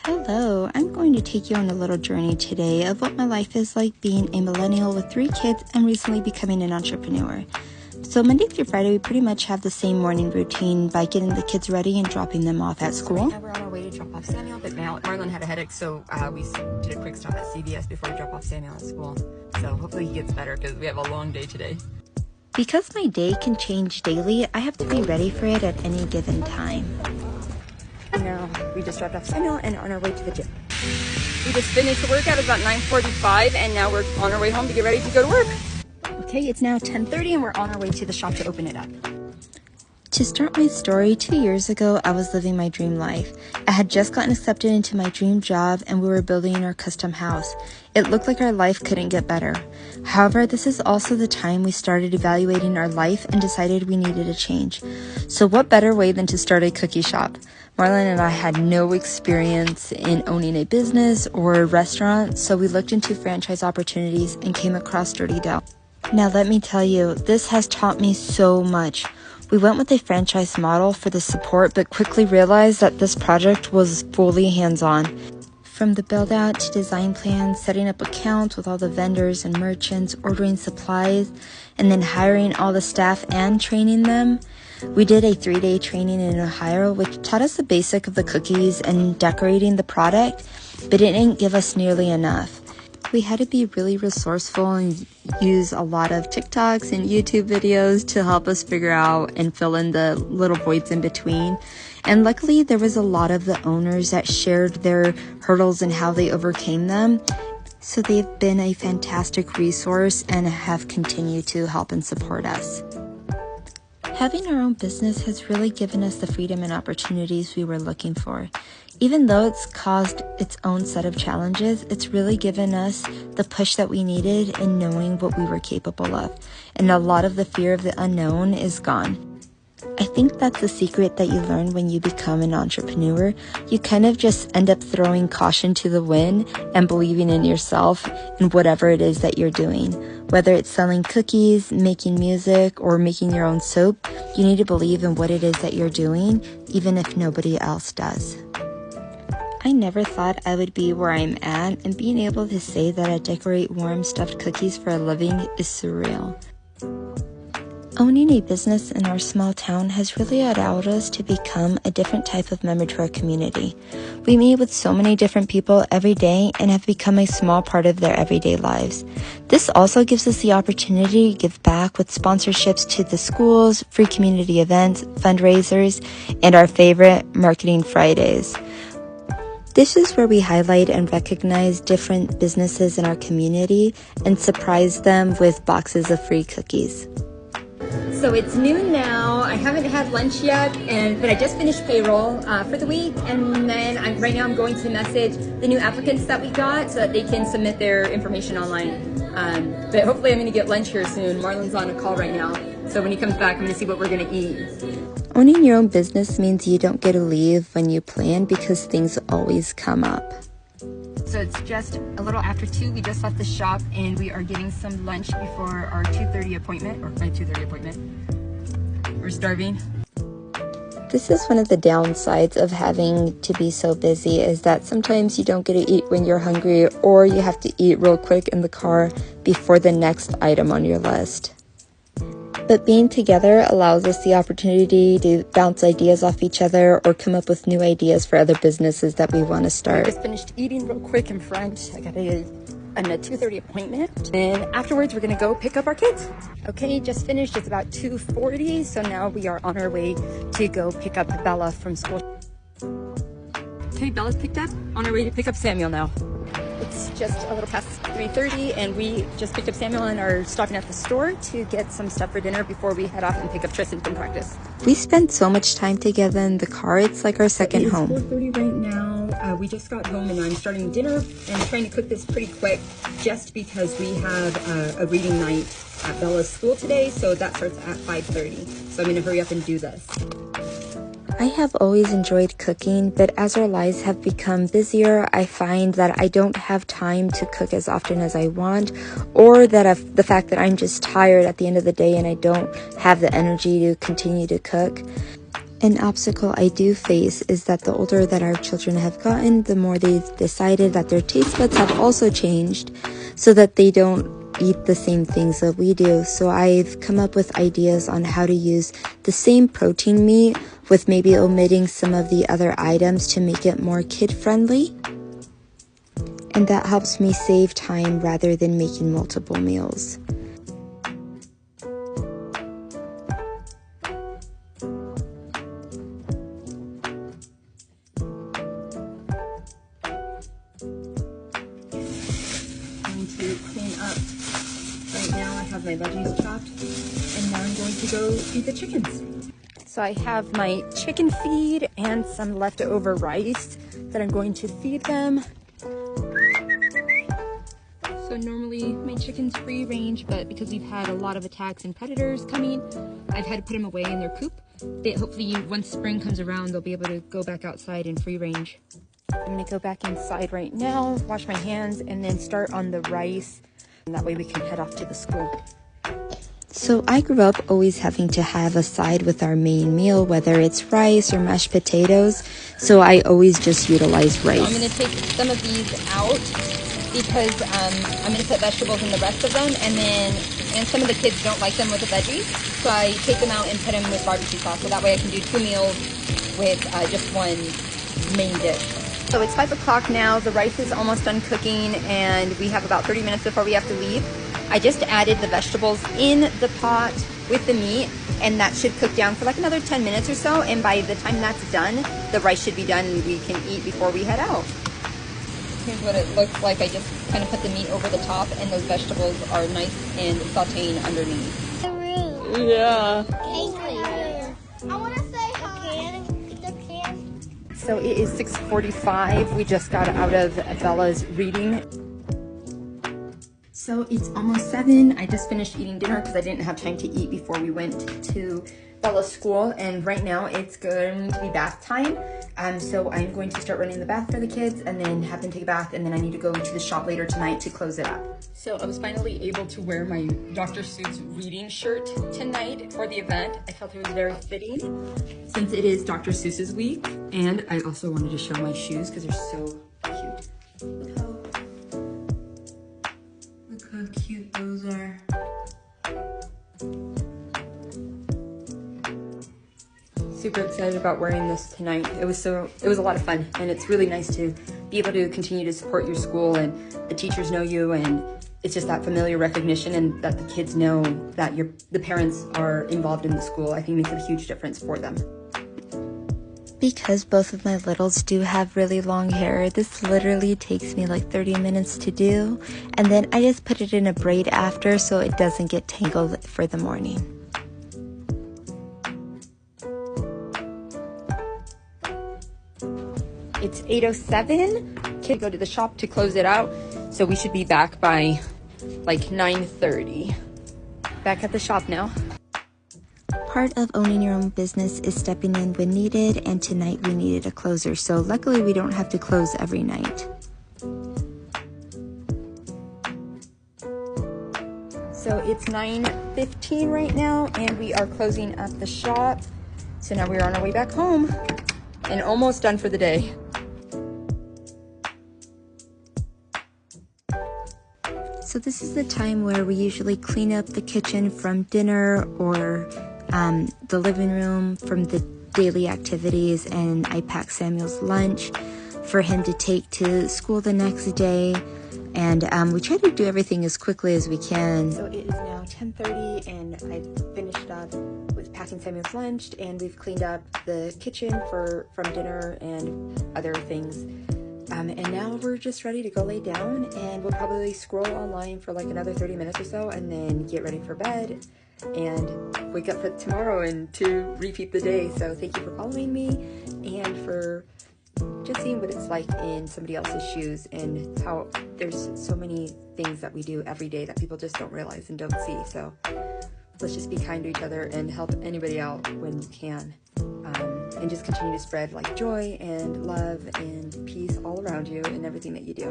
Hello, I'm going to take you on a little journey today of what my life is like being a millennial with 3 kids and recently becoming an entrepreneur. So Monday through Friday, we pretty much have the same morning routine by getting the kids ready and dropping them off at school. Right now we're on our way to drop off Samuel, but now Marlon had a headache, so we did a quick stop at CVS before we drop off Samuel at school. So hopefully he gets better because we have a long day today. Because my day can change daily, I have to be ready for it at any given time. Now we just dropped off Samuel and are on our way to the gym. We just finished the workout at about 9:45 and now we're on our way home to get ready to go to work. Okay, it's now 10:30 and we're on our way to the shop to open it up. To start my story, 2 years ago, I was living my dream life. I had just gotten accepted into my dream job and we were building our custom house. It looked like our life couldn't get better. However, this is also the time we started evaluating our life and decided we needed a change. So what better way than to start a cookie shop? Marlon and I had no experience in owning a business or a restaurant, so we looked into franchise opportunities and came across Dirty Dough. Now let me tell you, this has taught me so much. We went with a franchise model for the support, but quickly realized that this project was fully hands-on. From the build-out to design plans, setting up accounts with all the vendors and merchants, ordering supplies, and then hiring all the staff and training them. We did a 3-day training in Ohio, which taught us the basic of the cookies and decorating the product, but it didn't give us nearly enough. We had to be really resourceful and use a lot of TikToks and YouTube videos to help us figure out and fill in the little voids in between. And luckily, there was a lot of the owners that shared their hurdles and how they overcame them. So they've been a fantastic resource and have continued to help and support us. Having our own business has really given us the freedom and opportunities we were looking for. Even though it's caused its own set of challenges, it's really given us the push that we needed in knowing what we were capable of. And a lot of the fear of the unknown is gone. I think that's the secret that you learn when you become an entrepreneur. You kind of just end up throwing caution to the wind and believing in yourself and whatever it is that you're doing. Whether it's selling cookies, making music, or making your own soap, you need to believe in what it is that you're doing, even if nobody else does. I never thought I would be where I'm at, and being able to say that I decorate warm stuffed cookies for a living is surreal. Owning a business in our small town has really allowed us to become a different type of member to our community. We meet with so many different people every day and have become a small part of their everyday lives. This also gives us the opportunity to give back with sponsorships to the schools, free community events, fundraisers, and our favorite, Marketing Fridays. This is where we highlight and recognize different businesses in our community and surprise them with boxes of free cookies. So it's noon now. I haven't had lunch yet, but I just finished payroll for the week, and then right now I'm going to message the new applicants that we got so that they can submit their information online. But hopefully I'm going to get lunch here soon. Marlon's on a call right now, so when he comes back, I'm going to see what we're going to eat. Owning your own business means you don't get to leave when you plan because things always come up. So it's just a little after 2. We just left the shop and we are getting some lunch before our 2:30 appointment, or my 2:30 appointment. We're starving. This is one of the downsides of having to be so busy, is that sometimes you don't get to eat when you're hungry, or you have to eat real quick in the car before the next item on your list. But being together allows us the opportunity to bounce ideas off each other or come up with new ideas for other businesses that we want to start. I just finished eating real quick in front. I got a 2:30 appointment, and afterwards we're gonna go pick up our kids. Okay, just finished. It's about 2:40, so now we are on our way to go pick up Bella from school. Okay, Bella's picked up. On our way to pick up Samuel now. It's just a little past 3:30 and we just picked up Samuel and are stopping at the store to get some stuff for dinner before we head off and pick up Tristan from practice. We spend so much time together in the car, it's like our second home. It's 4:30 right now. We just got home and I'm starting dinner and trying to cook this pretty quick just because we have a reading night at Bella's school today, so that starts at 5:30. So I'm going to hurry up and do this. I have always enjoyed cooking, but as our lives have become busier, I find that I don't have time to cook as often as I want, or that the fact that I'm just tired at the end of the day and I don't have the energy to continue to cook. An obstacle I do face is that the older that our children have gotten, the more they've decided that their taste buds have also changed so that they don't eat the same things that we do. So I've come up with ideas on how to use the same protein meat with maybe omitting some of the other items to make it more kid-friendly. And that helps me save time rather than making multiple meals. To clean up. Right now I have my veggies chopped and now I'm going to go feed the chickens. So I have my chicken feed and some leftover rice that I'm going to feed them. So normally my chicken's free range, but because we've had a lot of attacks and predators coming, I've had to put them away in their coop. Hopefully once spring comes around, they'll be able to go back outside in free range. I'm gonna go back inside right now, wash my hands, and then start on the rice. And that way we can head off to the school. So I grew up always having to have a side with our main meal, whether it's rice or mashed potatoes. So I always just utilize rice. So I'm gonna take some of these out because I'm gonna put vegetables in the rest of them, and some of the kids don't like them with the veggies. So I take them out and put them with barbecue sauce. So that way I can do 2 meals with just one main dish. So it's 5 o'clock now, the rice is almost done cooking and we have about 30 minutes before we have to leave. I just added the vegetables in the pot with the meat and that should cook down for like another 10 minutes or so, and by the time that's done, the rice should be done and we can eat before we head out. Here's what it looks like. I just kind of put the meat over the top and those vegetables are nice and sauteing underneath. Yeah. I want to say hi. So it is 6:45. We just got out of Bella's reading. So it's almost 7. I just finished eating dinner because I didn't have time to eat before we went to Bella's school. And right now it's going to be bath time. So I'm going to start running the bath for the kids and then have them take a bath. And then I need to go to the shop later tonight to close it up. So I was finally able to wear my Dr. Seuss reading shirt tonight for the event. I felt it was very fitting since it is Dr. Seuss's week. And I also wanted to show my shoes because they're so cute. Look how cute those are. Super excited about wearing this tonight. It was a lot of fun, and it's really nice to be able to continue to support your school and the teachers know you, and it's just that familiar recognition and that the kids know that the parents are involved in the school. I think makes a huge difference for them. Because both of my littles do have really long hair, this literally takes me like 30 minutes to do, and then I just put it in a braid after so it doesn't get tangled for the morning. It's 8:07. Kids go to the shop to close it out, so we should be back by like 9:30. Back at the shop now. Part of owning your own business is stepping in when needed, and tonight we needed a closer, so luckily we don't have to close every night. So it's 9:15 right now, and we are closing up the shop. So now we're on our way back home, and almost done for the day. So this is the time where we usually clean up the kitchen from dinner or the living room from the daily activities, and I pack Samuel's lunch for him to take to school the next day, and we try to do everything as quickly as we can. So it is now 10:30 and I've finished up with packing Samuel's lunch, and we've cleaned up the kitchen from dinner and other things. And now we're just ready to go lay down, and we'll probably scroll online for like another 30 minutes or so and then get ready for bed and wake up for tomorrow and to repeat the day. So thank you for following me and for just seeing what it's like in somebody else's shoes, and how there's so many things that we do every day that people just don't realize and don't see. So let's just be kind to each other and help anybody out when you can. And just continue to spread like joy and love and peace all around you in everything that you do.